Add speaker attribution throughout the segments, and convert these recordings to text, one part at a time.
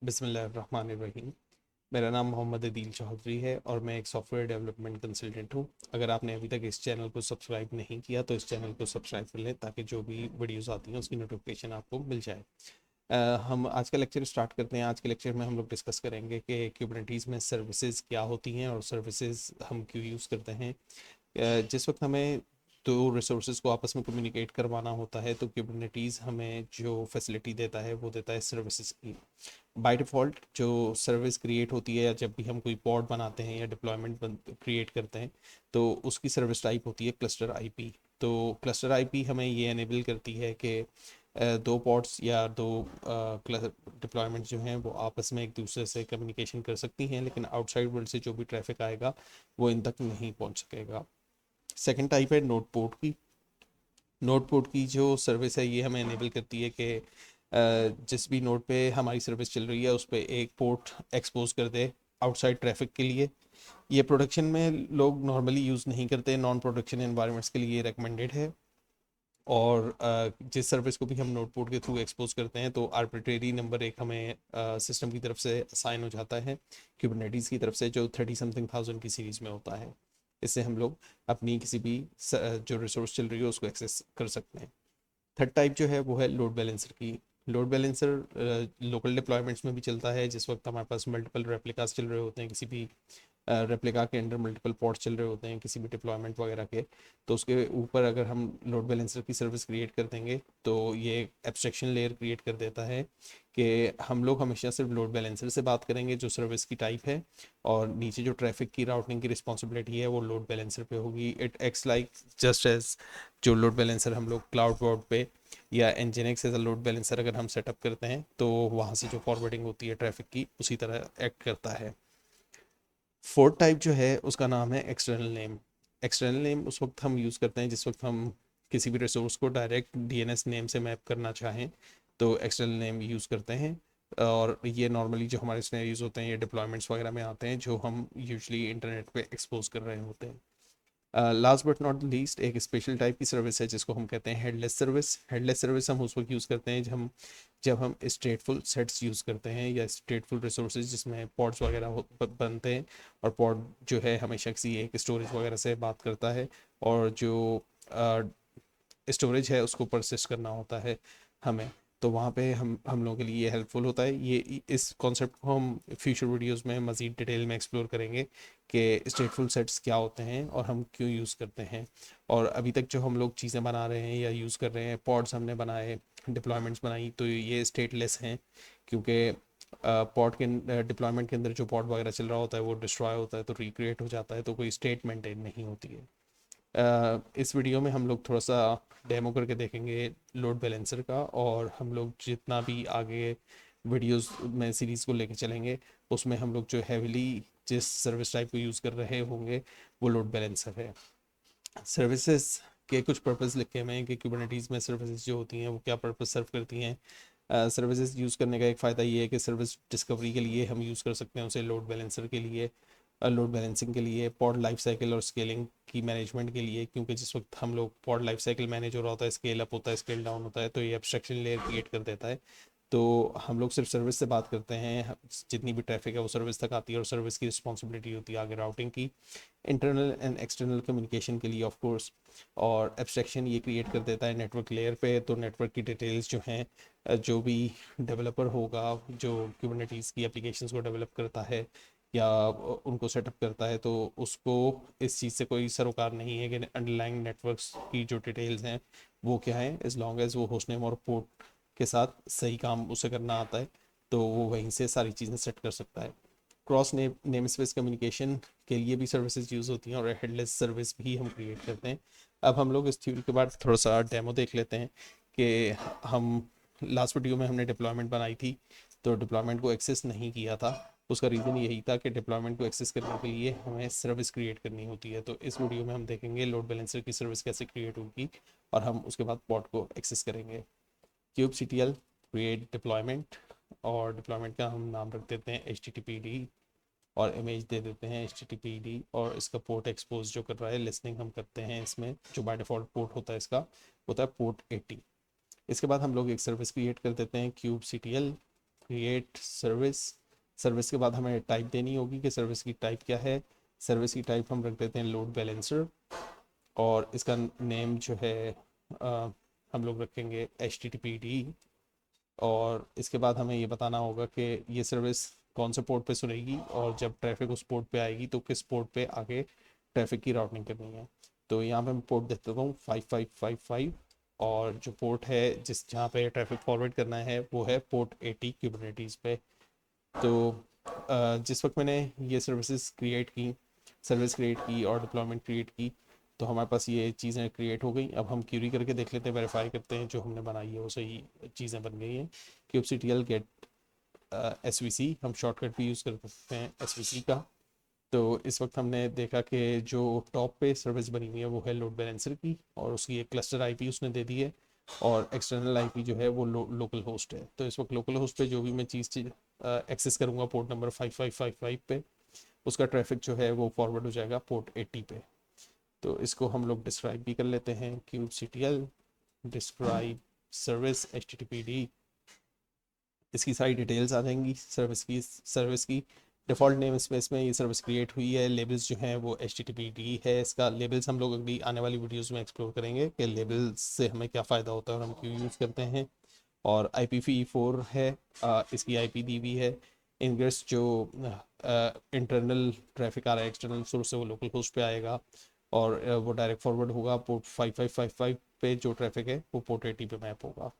Speaker 1: बिस्मिल्लाहिर्रहमानिर्रहीम। मेरा नाम मोहम्मद अदील चौधरी है और मैं एक सॉफ्टवेयर डेवलपमेंट कंसल्टेंट हूँ। अगर आपने अभी तक इस चैनल को सब्सक्राइब नहीं किया तो इस चैनल को सब्सक्राइब कर लें ताकि जो भी वीडियोस आती हैं उसकी नोटिफिकेशन आपको मिल जाए। हम आज का लेक्चर स्टार्ट करते हैं। आज के लेक्चर में हम लोग डिस्कस करेंगे कि क्यूबरनेटीज़ में सर्विसेज क्या होती हैं और सर्विसेज हम क्यों यूज़ करते हैं। जिस वक्त हमें दो रिसोर्सेज को आपस में कम्युनिकेट करवाना होता है तो क्यूबरनेटीज़ हमें जो फैसिलिटी देता है वो देता है सर्विसेज की। बाय डिफ़ॉल्ट जो सर्विस क्रिएट होती है या जब भी हम कोई पॉड बनाते हैं या डिप्लॉयमेंट क्रिएट करते हैं तो उसकी सर्विस टाइप होती है क्लस्टर आईपी। तो क्लस्टर आईपी हमें ये एनेबल करती है कि दो पॉड्स या दो डिप्लॉयमेंट जो हैं वो आपस में एक दूसरे से कम्युनिकेशन कर सकती हैं, लेकिन आउटसाइड वर्ल्ड से जो भी ट्रैफिक आएगा वो इन तक नहीं पहुंच सकेगा। सेकंड टाइप है नोड पोर्ट की। नोड पोर्ट की जो सर्विस है ये हमें एनेबल करती है कि जिस भी नोड पे हमारी सर्विस चल रही है उस पर एक पोर्ट एक्सपोज कर दे आउटसाइड ट्रैफिक के लिए। ये प्रोडक्शन में लोग नॉर्मली यूज़ नहीं करते, नॉन प्रोडक्शन एनवायरनमेंट्स के लिए रेकमेंडेड है। और जिस सर्विस को भी हम नोड पोर्ट के थ्रू एक्सपोज करते हैं तो आर्बिट्रेरी नंबर एक हमें सिस्टम की तरफ से असाइन हो जाता है, क्यूबरनेटीज़ की तरफ से, जो 30 समथिंग थाउजेंड की सीरीज़ में होता है। इससे हम लोग अपनी किसी भी जो रिसोर्स चल रही है उसको एक्सेस कर सकते हैं। थर्ड टाइप जो है वो है लोड बैलेंसर की। लोड बैलेंसर लोकल डिप्लॉयमेंट्स में भी चलता है। जिस वक्त हमारे पास मल्टीपल रेप्लिकास चल रहे होते हैं, किसी भी रेप्लिका के अंडर मल्टीपल पॉड्स चल रहे होते हैं किसी भी डिप्लॉयमेंट वगैरह के, तो उसके ऊपर अगर हम लोड बैलेंसर की सर्विस क्रिएट कर देंगे तो ये एब्स्ट्रैक्शन लेयर क्रिएट कर देता है कि हम लोग हमेशा सिर्फ लोड बैलेंसर से बात करेंगे जो सर्विस की टाइप है, और नीचे जो ट्रैफिक की राउटिंग की रिस्पॉन्सिबिलिटी है वो लोड बैलेंसर पे होगी। It acts like just as जो लोड बैलेंसर हम लोग क्लाउड बोर्ड पे या Nginx as a load balancer अगर हम सेटअप करते हैं तो वहाँ से जो फॉरवर्डिंग होती है ट्रैफिक की उसी तरह एक्ट करता है। फोर्थ टाइप जो है उसका नाम है एक्सटर्नल नेम। एक्सटर्नल नेम उस वक्त हम यूज़ करते हैं जिस वक्त हम किसी भी रिसोर्स को डायरेक्ट डीएनएस नेम से मैप करना चाहें तो एक्सटर्नल नेम यूज़ करते हैं। और ये नॉर्मली जो हमारे सिनेरियोज होते हैं ये डिप्लॉयमेंट्स वगैरह में आते हैं जो हम यूजली इंटरनेट पे एक्सपोज कर रहे होते हैं। लास्ट बट नॉट लीस्ट एक स्पेशल टाइप की सर्विस है जिसको हम कहते हैं हेडलेस सर्विस। हेडलेस सर्विस हम उस वक्त यूज़ करते हैं जब हम स्टेटफुल सेट्स यूज़ करते हैं या स्टेटफुल रिसोर्सेज जिसमें पॉड्स वगैरह बनते हैं, और पॉड जो है हमेशा किसी एक स्टोरेज वगैरह से बात करता है, और जो स्टोरेज है उसको परसिस्ट करना होता है हमें। तो वहाँ पे हम लोगों के लिए ये हेल्पफुल होता है। ये इस कॉन्सेप्ट को हम फ्यूचर वीडियोस में मज़ीद डिटेल में एक्सप्लोर करेंगे कि स्टेटफुल सेट्स क्या होते हैं और हम क्यों यूज़ करते हैं। और अभी तक जो हम लोग चीज़ें बना रहे हैं या यूज़ कर रहे हैं, पॉड्स हमने बनाए, डिप्लॉयमेंट्स बनाई, तो ये स्टेटलेस हैं क्योंकि पॉड के डिप्लॉयमेंट के अंदर जो पॉड वगैरह चल रहा होता है वो डिस्ट्रॉय होता है तो रिक्रिएट हो जाता है, तो कोई स्टेट मेंटेन नहीं होती है। इस वीडियो में हम लोग थोड़ा सा डेमो करके देखेंगे लोड बैलेंसर का, और हम लोग जितना भी आगे वीडियोस में सीरीज़ को लेके चलेंगे उसमें हम लोग जो हैविली जिस सर्विस टाइप को यूज़ कर रहे होंगे वो लोड बैलेंसर है। सर्विसेज के कुछ पर्पस लिखे हुए हैं कि कुबरनेटीज़ में सर्विसेज जो होती हैं वो क्या पर्पस सर्व करती हैं। सर्विसेज यूज़ करने का एक फ़ायदा ये है कि सर्विस डिस्कवरी के लिए हम यूज़ कर सकते हैं उसे लोड बैलेंसर के लिए, लोड बैलेंसिंग के लिए, पॉड लाइफ साइकिल और स्केलिंग की मैनेजमेंट के लिए, क्योंकि जिस वक्त हम लोग पॉड लाइफ साइकिल मैनेज हो रहा होता है, स्केल अप होता है, स्केल डाउन होता है, तो ये एब्स्ट्रैक्शन लेयर क्रिएट कर देता है। तो हम लोग सिर्फ सर्विस से बात करते हैं, जितनी भी ट्रैफिक है वो सर्विस तक आती है और सर्विस की रिस्पॉन्सिबिलिटी होती है आगे राउटिंग की, इंटरनल एंड एक्सटर्नल कम्युनिकेशन के लिए ऑफ कोर्स। और एब्स्ट्रैक्शन ये क्रिएट कर देता है नेटवर्क लेयर पे, तो नेटवर्क की डिटेल्स जो हैं जो भी डेवलपर होगा जो कुबरनेटीज़ की एप्लीकेशंस को डेवलप करता है या उनको सेटअप करता है, तो उसको इस चीज़ से कोई सरोकार नहीं है कि अंडरलाइंग नेटवर्क्स की जो डिटेल्स हैं वो क्या है, एज लॉन्ग एज वो होस्ट नेम और पोर्ट के साथ सही काम उसे करना आता है तो वो वहीं से सारी चीज़ें सेट कर सकता है। क्रॉस नेम स्पेस कम्युनिकेशन के लिए भी सर्विसेज यूज़ होती हैं और हेडलेस सर्विस भी हम क्रिएट करते हैं। अब हम लोग इस थ्योरी के बाद थोड़ा सा डेमो देख लेते हैं कि हम लास्ट वीडियो में हमने डिप्लॉयमेंट बनाई थी तो डिप्लॉयमेंट को एक्सेस नहीं किया था। उसका रीज़न यही था कि डिप्लॉयमेंट को एक्सेस करने के लिए हमें सर्विस क्रिएट करनी होती है। तो इस वीडियो में हम देखेंगे लोड बैलेंसर की सर्विस कैसे क्रिएट होगी और हम उसके बाद पॉड को एक्सेस करेंगे। Kube C T L create deployment, और डिप्लॉयमेंट का हम नाम रख देते हैं H T T P D, और इमेज दे देते हैं H T T P D, और इसका पोर्ट एक्सपोज जो कर रहा है लिसनिंग हम करते हैं इसमें, जो बाय डिफ़ॉल्ट पोर्ट होता है इसका होता है पोर्ट 80। इसके बाद हम लोग एक सर्विस क्रिएट कर देते हैं kube C T L, create service. Service के बाद हमें टाइप देनी होगी कि सर्विस की टाइप क्या है। सर्विस की टाइप हम रख देते हैं लोड बैलेंसर, और इसका नेम जो है हम लोग रखेंगे HTTPD। और इसके बाद हमें ये बताना होगा कि ये सर्विस कौन से पोर्ट पे सुनेगी, और जब ट्रैफिक उस पोर्ट पे आएगी तो किस पोर्ट पे आगे ट्रैफिक की राउटिंग करनी है। तो यहाँ पे मैं पोर्ट देख देता हूँ 5555, और जो पोर्ट है जिस जहाँ पे ट्रैफिक फॉरवर्ड करना है वो है पोर्ट 80 कुबरनेटीज़ पे। तो जिस वक्त मैंने ये सर्विस क्रिएट की और डिप्लॉयमेंट क्रिएट की, तो हमारे पास ये चीज़ें क्रिएट हो गई। अब हम क्यूरी करके देख लेते हैं, वेरीफाई करते हैं जो हमने बनाई है वो सही चीज़ें बन गई हैं। kubectl गेट SVC, हम शॉर्टकट भी यूज़ कर सकते हैं SVC का। तो इस वक्त हमने देखा कि जो टॉप पे सर्विस बनी हुई है वो है लोड बैलेंसर की, और उसकी एक क्लस्टर आईपी उसने दे दी है, और एक्सटर्नल आईपी जो है वो लोकल होस्ट है। तो इस वक्त लोकल होस्ट पे जो भी मैं चीज़ एक्सेस करूँगा पोर्ट नंबर 5555 पे, उसका ट्रैफिक जो है वो फॉरवर्ड हो जाएगा पोर्ट 80 पे। तो इसको हम लोग डिस्क्राइब भी कर लेते हैं, kubectl डिस्क्राइब सर्विस HTTPD। इसकी सारी डिटेल्स आ जाएंगी सर्विस की डिफ़ॉल्ट नेम स्पेस में ये सर्विस क्रिएट हुई है। लेबल्स जो हैं वो HTTPD है। इसका लेबल्स हम लोग अगली आने वाली वीडियोस में एक्सप्लोर करेंगे कि लेबल्स से हमें क्या फ़ायदा होता है और हम क्यों यूज़ करते हैं। और IPv4 है, इसकी IP दी हुई है। इनग्रेस जो इंटरनल ट्रैफिक आ रहा है एक्सटर्नल सोर्स से वो लोकल होस्ट पे आएगा, और वो डायरेक्ट फॉरवर्ड होगा पोर्ट 5555 पे। जो ट्रैफिक है वो पोर्ट 80 पे मैप होगा।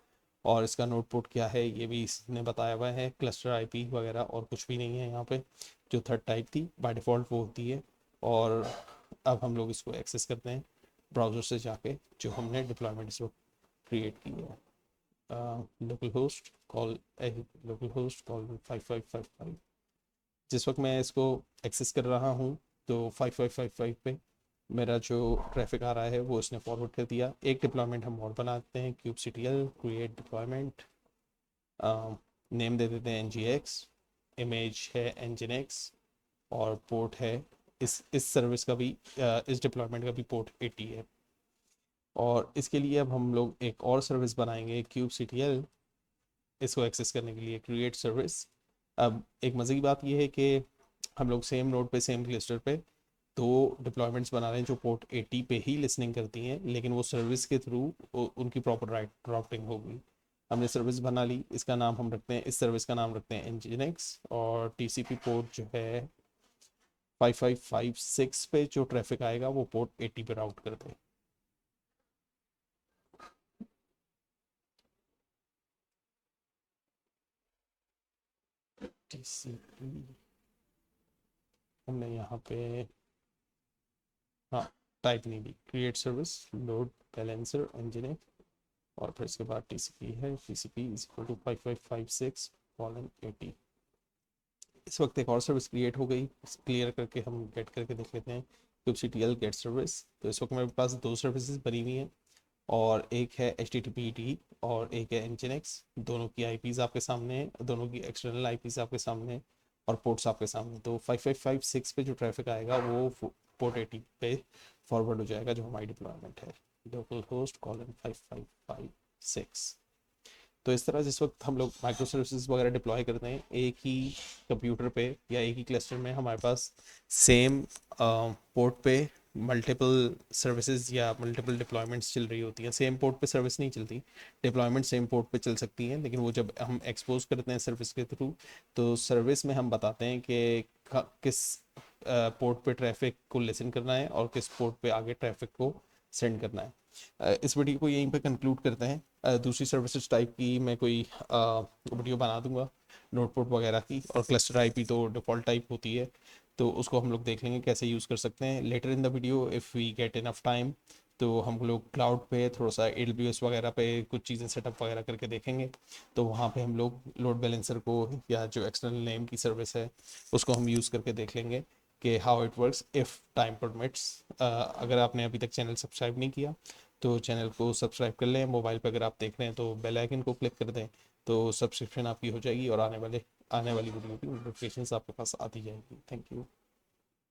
Speaker 1: और इसका नोड पोर्ट क्या है ये भी इसने बताया हुआ है, क्लस्टर आईपी वगैरह और कुछ भी नहीं है यहाँ पे। जो थर्ड टाइप थी बाय डिफ़ॉल्ट वो होती है। और अब हम लोग इसको एक्सेस करते हैं ब्राउज़र से जाके, जो हमने डिप्लॉयमेंट इस वक्त क्रिएट की है। Local host call 5555। जिस वक्त मैं इसको एक्सेस कर रहा हूँ तो 5555 पे मेरा जो ट्रैफिक आ रहा है वो इसने फॉरवर्ड कर दिया। एक डिप्लॉयमेंट हम और बनाते हैं, kubectl क्रिएट डिप्लॉयमेंट, नेम दे देते हैं ngx, इमेज है nginx, और पोर्ट है इस सर्विस का भी इस डिप्लॉयमेंट का भी पोर्ट 80 है। और इसके लिए अब हम लोग एक और सर्विस बनाएंगे kubectl इसको एक्सेस करने के लिए क्रिएट सर्विस। अब एक मज़े की बात यह है कि हम लोग सेम नोड पे सेम क्लस्टर पे दो डिप्लॉयमेंट्स बना रहे हैं जो पोर्ट 80 पे ही लिसनिंग करती हैं, लेकिन वो सर्विस के थ्रू उनकी प्रॉपर राउटिंग होगी। हमने सर्विस बना ली, इसका नाम हम रखते हैं, इस सर्विस का नाम रखते हैं nginx, और TCP पोर्ट जो है 5556 पे जो ट्रैफिक आएगा वो पोर्ट 80 पे राउट करते हैं। TCP हमने यहाँ पे हाँ टाइप नहीं दी, create service load balancer engineer, और फिर इसके बाद TCP है, TCP इज इक्वल टू 5556:80। इस वक्त एक और सर्विस क्रिएट हो गई, क्लियर करके हम गेट करके देख लेते हैं kubectl गेट सर्विस। तो इस वक्त मेरे पास दो सर्विसेज बनी हुई हैं, और एक है HTTPD और एक है nginx। दोनों की IPs आपके सामने है, दोनों की एक्सटर्नल IPs आपके सामने है, और पोर्ट्स आपके सामने। तो 5556 पे जो ट्रैफिक आएगा वो पोर्ट 80 पे फॉरवर्ड हो जाएगा, जो हमारी डिप्लॉयमेंट है लोकल होस्ट कॉलन 5556। तो इस तरह जिस वक्त हम लोग माइक्रो सर्विसेज वगैरह डिप्लॉय करते हैं एक ही कंप्यूटर पे या एक ही क्लस्टर में, हमारे पास सेम पोर्ट पे मल्टीपल सर्विसेज या मल्टीपल डिप्लॉयमेंट्स चल रही होती हैं। सेम पोर्ट पे सर्विस नहीं चलती, डिप्लॉयमेंट सेम पोर्ट पे चल सकती हैं, लेकिन वो जब हम एक्सपोज करते हैं सर्विस के थ्रू, तो सर्विस में हम बताते हैं कि किस पोर्ट पे ट्रैफिक को लिसन करना है और किस पोर्ट पे आगे ट्रैफिक को सेंड करना है। इस वीडियो को यहीं पे कंक्लूड करते हैं। दूसरी सर्विसेज टाइप की मैं कोई वीडियो बना दूंगा नोटपोर्ट वगैरह की, और क्लस्टर आईपी तो डिफ़ॉल्ट टाइप होती है, तो उसको हम लोग देख लेंगे कैसे यूज़ कर सकते हैं later in the video if we get enough time. तो हम लोग क्लाउड पे थोड़ा सा AWS वगैरह पे कुछ चीज़ें सेटअप वगैरह करके देखेंगे। तो वहाँ पे हम लोग लोड बैलेंसर को या जो एक्सटर्नल नेम की सर्विस है उसको हम यूज़ करके देख लेंगे कि how it works if time permits. अगर आपने अभी तक चैनल सब्सक्राइब नहीं किया तो चैनल को सब्सक्राइब कर लें। मोबाइल पर अगर आप देख रहे हैं तो बेल आइकन को क्लिक कर दें, तो सब्सक्रिप्शन आपकी हो जाएगी और आने वाली वीडियो की नोटिफिकेशन आपके पास आती जाएगी। Thank you.